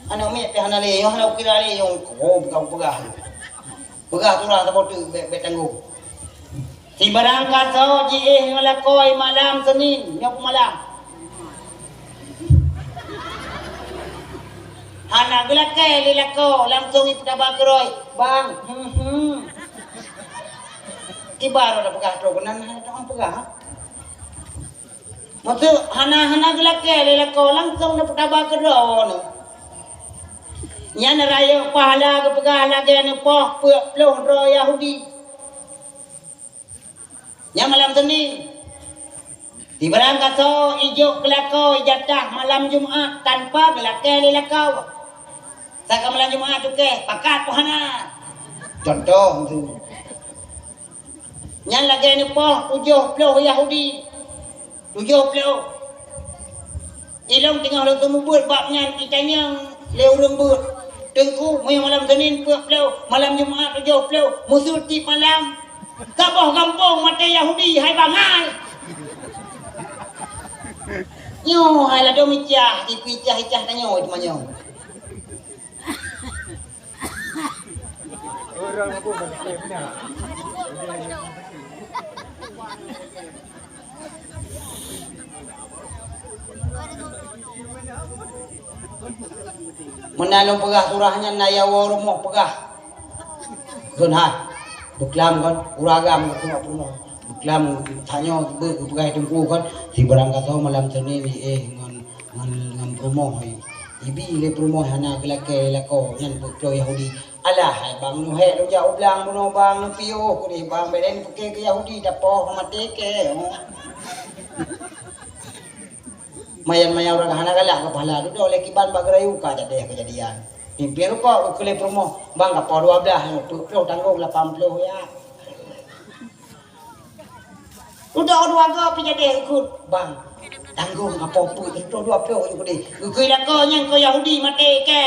Ano mi pe hanale yo hana ukira le yo ko pegah. Pegah tu lah tak botu betanggu. Si barang kaso ji ngalakoi malam Senin nyok malam. Hana gelake lelako langsung ipdaba keroi. Bang. Ki baru dah pegah tu kenan tak pegah. Maksud hana gelake lelako langsung ipdaba keroi. Yang raya pahala ke pegala ke ni poh peluh ro Yahudi. Yang malam Senin. Di barang kaso ijuk kelako ijatah malam Jumaat tanpa gelake lelakau. Saka malam Jumaat tu ke pakat pohana. Contoh tu. Yang lagi ni poh 70 Yahudi. 70. Ilong tengah lu temu buat babnya kitanya leu rembut. Tengku malam Senin peleu, malam Jumaat 70, musuh tip malam. Kaboh kampung mata Yahudi hai bangai. Nyo hai la do micah, dipicah icah tanyo cuma nyo. Orang aku benar. Menalung pegah surahnya nayawa rumah pegah. Gunhat. Beklam kan uragam ko puno. Beklam tanyo be pegah tengku kan si barang kaso malam Senin ngan rumah ibi le rumah hana kelake lako nyan peklo Yahudi. Alah hai bang nu he lu jauh blang buno bang nu pio ku ni bang beden ke Yahudi dapoh mate ke. Mayan orang hana galak kepala tu oleh kiban bagerayu ka jadi kejadian. Pimpin ko kele promo bang ka 12 tu tanggung 80 ya. Udah orang pi jadi ikut bang. Tanggung apa pu itu 20 yo kudi. Kui la ko nyang ko Yahudi mate ke.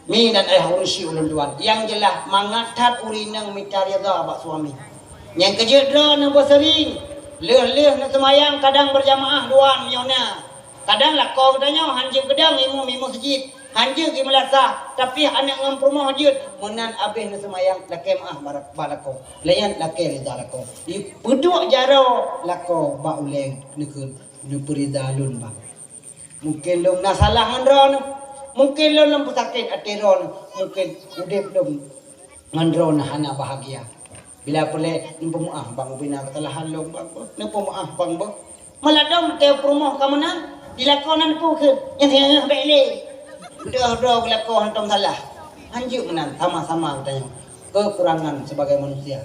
Mi dan ayah urusi ulun tuan. Yang jelas mangatat urinang mitariaga abak suami. Yang kejedra nang bersering. Leh nak semayang kadang berjamaah duan miona. Kadang lah kau katanya hanjir kedang imu masjid. Hanjir ki melasa tapi anak ngam rumah hajud menan abih nak semayang lake maah balako. Layan lake rida lako. Di peduk jaro lako ba uleng nekun nu peridalun bang. Mungkin long na salah ngandron. Mungkin lo nampu sakit atiron, mungkin udep dom ngandro na hana bahagia. Bila pole nampu maaf bang bina kesalahan lo bang, nampu maaf bang bo. Maladom te promoh kamanan dilakonan pu ke yang bele. Dah gelako hantom salah. Hanjuk menan sama-sama katanya. Kekurangan sebagai manusia.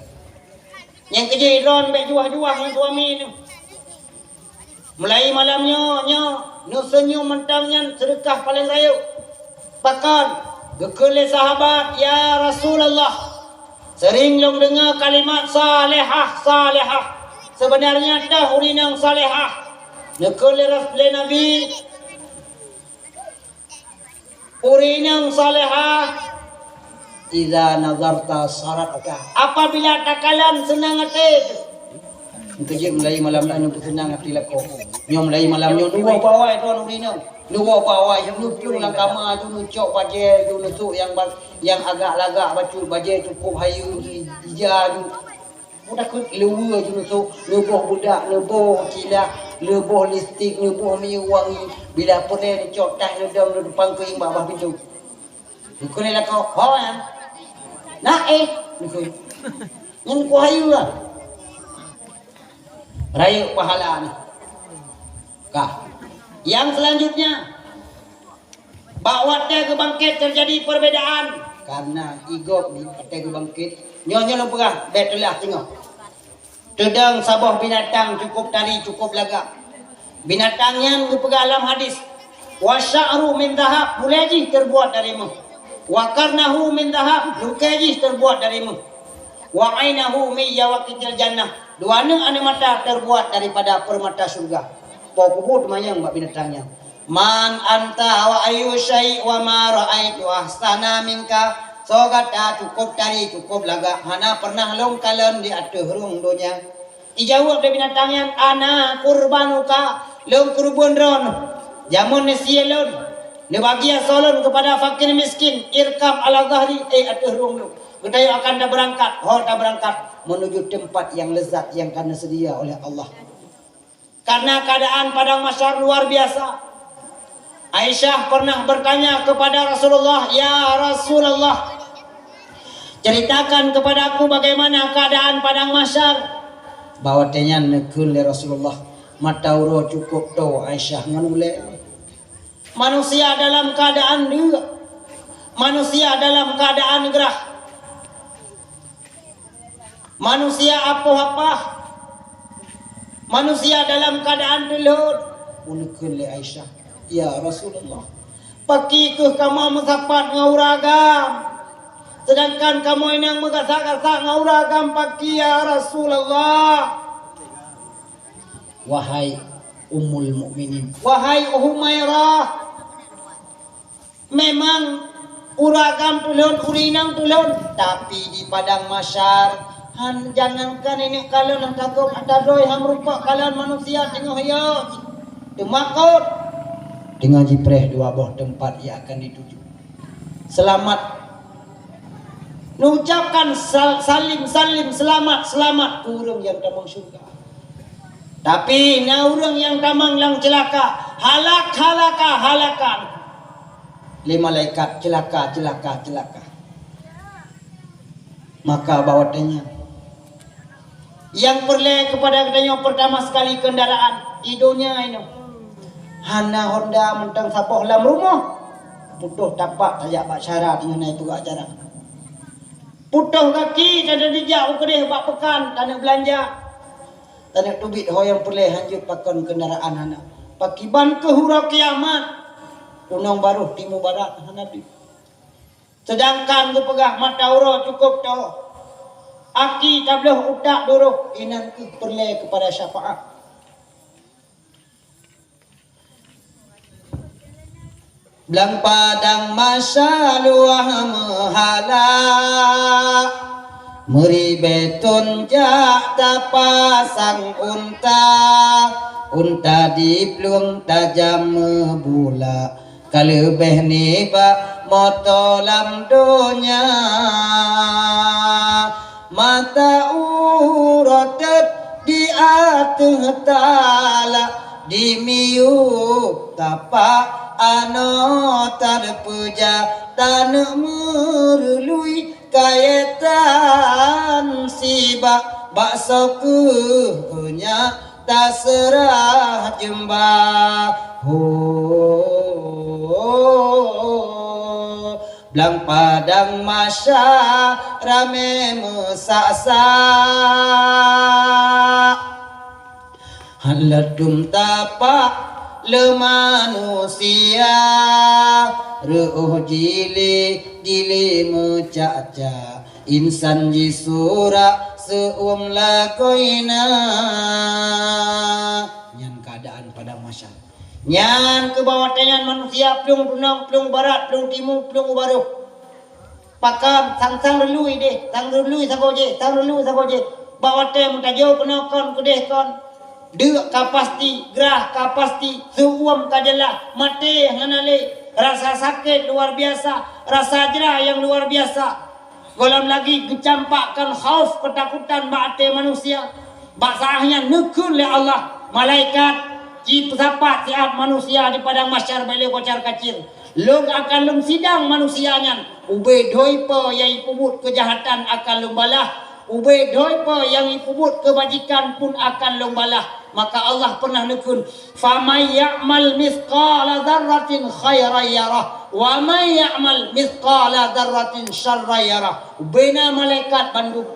Yang kejiron be juah-juah dengan suami ni. Mulai malamnya nyo senyum mentangnya sedekah paling raya. Bahkan gekele sahabat ya Rasulullah sering long dengar kalimat salihah. Sebenarnya dah urinang salihah. Gekele Rasul Nabi urinang salihah idza nazarta sarata. Apabila takalan senang hati. Kerja mulai malam anu senang hati lako. Nyo mulai malam nyo dua bawai tuan urinang. Dua bawah yang lucu lang kamar tu nucok baje tu nusuk yang agak lagak baju baje cukup hayu hija tu budak lewa tu nusuk leboh budak leboh kilat leboh listrik leboh minyak wangi bila pernah dicok tas ledam di depan ke bawah pintu kau ni lah kau ya nak kau yang kau hayu lah raya pahala ni kah. Yang selanjutnya bahawa teh kebangkit terjadi perbedaan karena igop di teh kebangkit nyonya lo pegang betulah tengok tedang sabah binatang cukup tali cukup lagak binatangnya dipegang dalam hadis wa sya'ru min dhahab bulaji terbuat dari emas wa qarnahu min dhahab lukaji terbuat dari emas wa ainahu min yawaqitil jannah dua ane mata terbuat daripada permata surga. Pokok mayang mbak binatangnya. Man anta wa ayu syai wa ma ra'aitu ahsana minka. So kata cukup tari cukup laga. Hana pernah long kalen di atuh rung dunia. Dijawab dari binatang yang ana kurbanuka leung kurban ron. Jamun nesielon. Le bagia solon kepada fakir miskin irkam ala zahri atuh runglu. Gedayo akan dah berangkat, dah berangkat menuju tempat yang lezat yang akan sedia oleh Allah. Karena keadaan padang mahsyar luar biasa. Aisyah pernah bertanya kepada Rasulullah, "Ya Rasulullah, ceritakan kepada aku bagaimana keadaan padang mahsyar." Bawatnya nekul le Rasulullah, matauro cukup to Aisyah nganule. Manusia dalam keadaan dia, manusia dalam keadaan gerah, manusia apa-apa, manusia dalam keadaan telut. Nekul le Aisyah, "Ya Rasulullah, paki ke kamu mensapat ngauragam, sedangkan kamu ini yang mengasak-asak ngauragam paki ya Rasulullah." Wahai Ummul Mukminin, wahai Humairah, memang uragam tulun, urinang tulun, tapi di padang mahsyar jangankan ini kalian yang takut ada doi yang merupa kalian manusia tengah hayat demakut dengan jipreh dua buah tempat yang akan dituju. Selamat, mengucapkan salim selamat urang yang tamang syurga. Tapi na urang yang tamang lang celaka, halakan. Lima malaikat celaka. Maka bawatnya yang perle kepada katanya pertama sekali kendaraan idonya ini. Hana Honda mentang sapoh lam rumah. Putuh tapak tayak bak syarat dengan itu acara. Putuh kaki ada dijak ukedeh bak pekan tanah belanja. Tanah tubit hoyang perle hanjut pakan kendaraan hana. Pakiban ke hurau kiamat. Unang baru timur barat hanabi. Sedangkan gepegah mata uro cukup to. Aki tablah utak doro inan ke perle kepada syafaat. Belang padang masa luah mehala meribetun jak tapasang unta di pelung tajam membula kalebeh ni ba motolam donya mata urotet di atuh tala di miu tapak ano tarpuja tanah merului kaitan sibak bakso kunya tak serah jembah belang padang masya rame mesaksa haladum tapak le manusia reuh jili mecaca insan jisura seum lakoina nyan keadaan pada masyarakat nyan ke bawah tangan manusia plung runang plung barat plung timur plung baru pakam sang relui deh sang relui saboje bawah teh mutajau kenakon kedeh kon dek kapasti gerah kapasti seuam kajalah mati nganale rasa sakit luar biasa rasa jerah yang luar biasa golam lagi kecampakkan khauf ketakutan ba'ate manusia baksahnya nekul oleh Allah malaikat ci pesapat siap manusia di padang mahsyar balik kocar kacir lung akan lung sidang manusianya ube doi pe yang ipubut kejahatan akan lung balah ube doi pe yang ipubut kebajikan pun akan lung balah. Maka Allah pernah nekun famay ya'mal mithqala dzarratin khairan yarah wa may ya'mal mithqala dzarratin syarran yarah. Bena malaikat banduk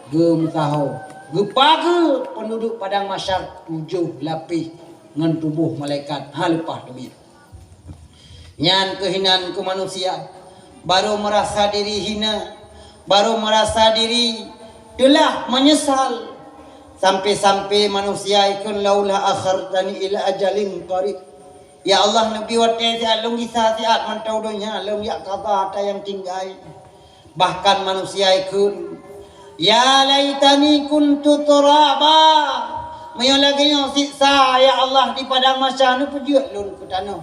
gem tahu gepaga penduduk padang mahsyar 7 lapis ngan tubuh malaikat halepah demi nyan kehinaan ke manusia baru merasa diri hina baru merasa diri telah menyesal sampai-sampai manusia ikun laula akhartani ila ajalin qarib. Ya Allah nabi wate siat long kisah siat mantau dunia long ya kata yang tinggal. Bahkan manusia ikun Ya laitani kuntu turaba. Mayo lagi yang siksa ya Allah di padang mahsyar ni pejut lun ku tanah.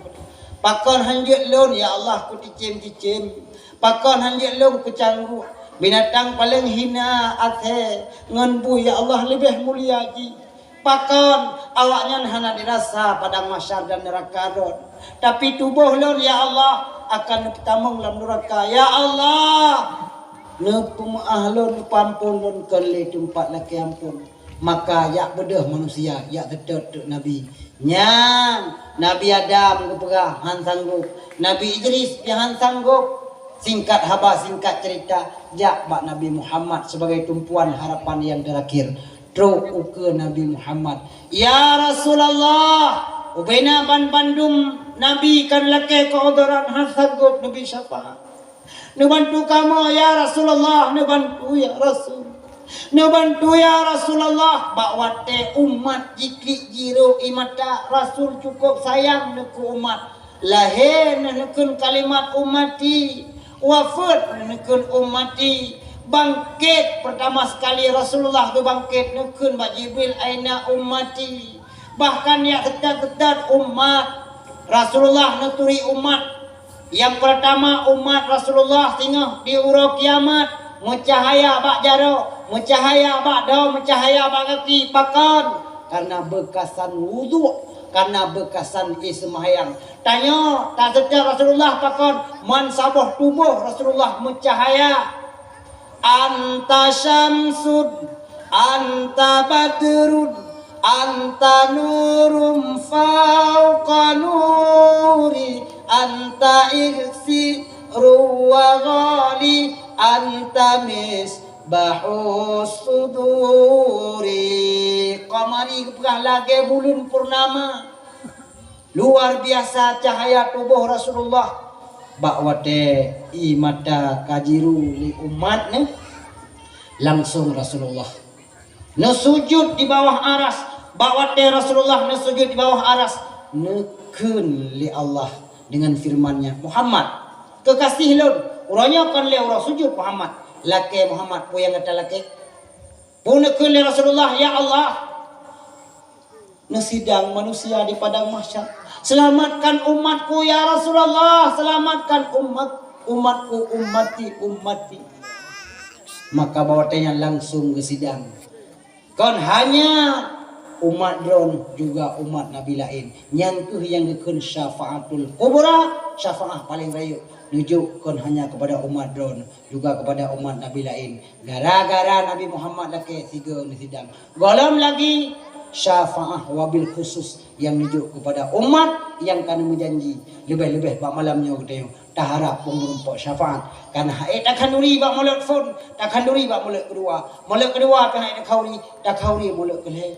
Pakon hanjut lun ya Allah ku ticim-ticim. Pakon hanjut lun ku canggu. Binatang paling hina athe ngan bu ya Allah lebih mulia ji. Pakon awaknya hana dirasa padang mahsyar dan neraka don. Tapi tubuh lun ya Allah akan ditamung dalam neraka. Ya Allah, nepum ahlun pampun lun kali tempat laki ampun. Maka ya bedah manusia ya tetap Nabi. Nyang Nabi Adam kepegah han sanggup. Nabi Idris yang sanggup. Singkat haba singkat cerita jak bak Nabi Muhammad sebagai tumpuan harapan yang terakhir. Truk ke Nabi Muhammad. Ya Rasulullah, ubaina ban bandum Nabi kan laki keodoran han sanggup Nabi syafaat. Nebantu kamu ya Rasulullah, nebantu ya Rasul. Nebantu ya Rasulullah, bakwate umat jiklik jiro imata Rasul cukup sayang neku umat. Lahir nekun kalimat umati, wafat nekun umati, bangkit pertama sekali Rasulullah tu bangkit nekun bak Jibril aina umati. Bahkan ya ketat-ketat umat Rasulullah neturi umat. Yang pertama umat Rasulullah tengah di urau kiamat. Mencahaya bak jaro, mencahaya bak daun, mencahaya bak kaki pakan. Karena bekasan wudu, karena bekasan ismayang. Tanya, tak sejak Rasulullah pakan. Man sabah tubuh Rasulullah mencahaya. Anta syamsud, anta badrud, anta nurum fauqa nuri, anta igsi ruwa ghali, anta misbahus suduri. Qamari kepegah lagi bulan purnama. Luar biasa cahaya tubuh Rasulullah. Bakwate imata kajiru li umat ni. Langsung Rasulullah nesujud di bawah aras. Bakwate Rasulullah nesujud di bawah aras. Nekun li Allah dengan firman-Nya. Muhammad kekasih lun. Uranya kan le urang sujud Muhammad. Laki Muhammad yang kata laki. Punekun le Rasulullah ya Allah. Nesidang manusia di padang mahsyar. Selamatkan umatku ya Rasulullah. Selamatkan umatku ummati. Maka bawatnya langsung ke sidang. Kan hanya umat dron juga umat Nabi lain. Yang yang dikun syafaatul kubra, syafaat paling rayu. Nunjukkan hanya kepada umat dron juga kepada umat Nabi lain. Gara-gara Nabi Muhammad laki tiga ni sidang. Golom lagi syafaat wabil khusus yang nunjuk kepada umat yang kena menjanji lebih-lebih bak malamnya kita tak harap pengurumpak syafaat karena haid takkan duri bak mulut phone takkan duri bak mulut kedua tak haid tak kauri mulut keleh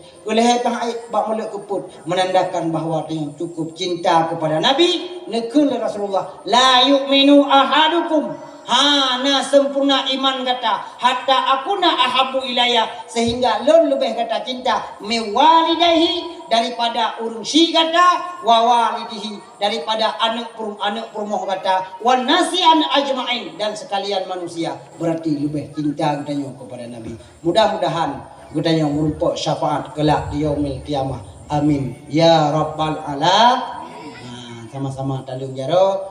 tak haid bak mulut keput menandakan bahawa dia cukup cinta kepada Nabi nekun Rasulullah. La yu'minu ahadukum hana sempurna iman kata hatta akuna ahabu ilayya sehingga lon lebih kata cinta mewalidayhi daripada urung si kata wa walidihi daripada anak perumoh kata wan nasi an ajma'in dan sekalian manusia. Berarti lebih cinta katanya kepada Nabi. Mudah-mudahan katanya merumpak syafaat kelak di yaumil qiyamah. Amin ya rabbal alamin. Sama-sama tandung jaro.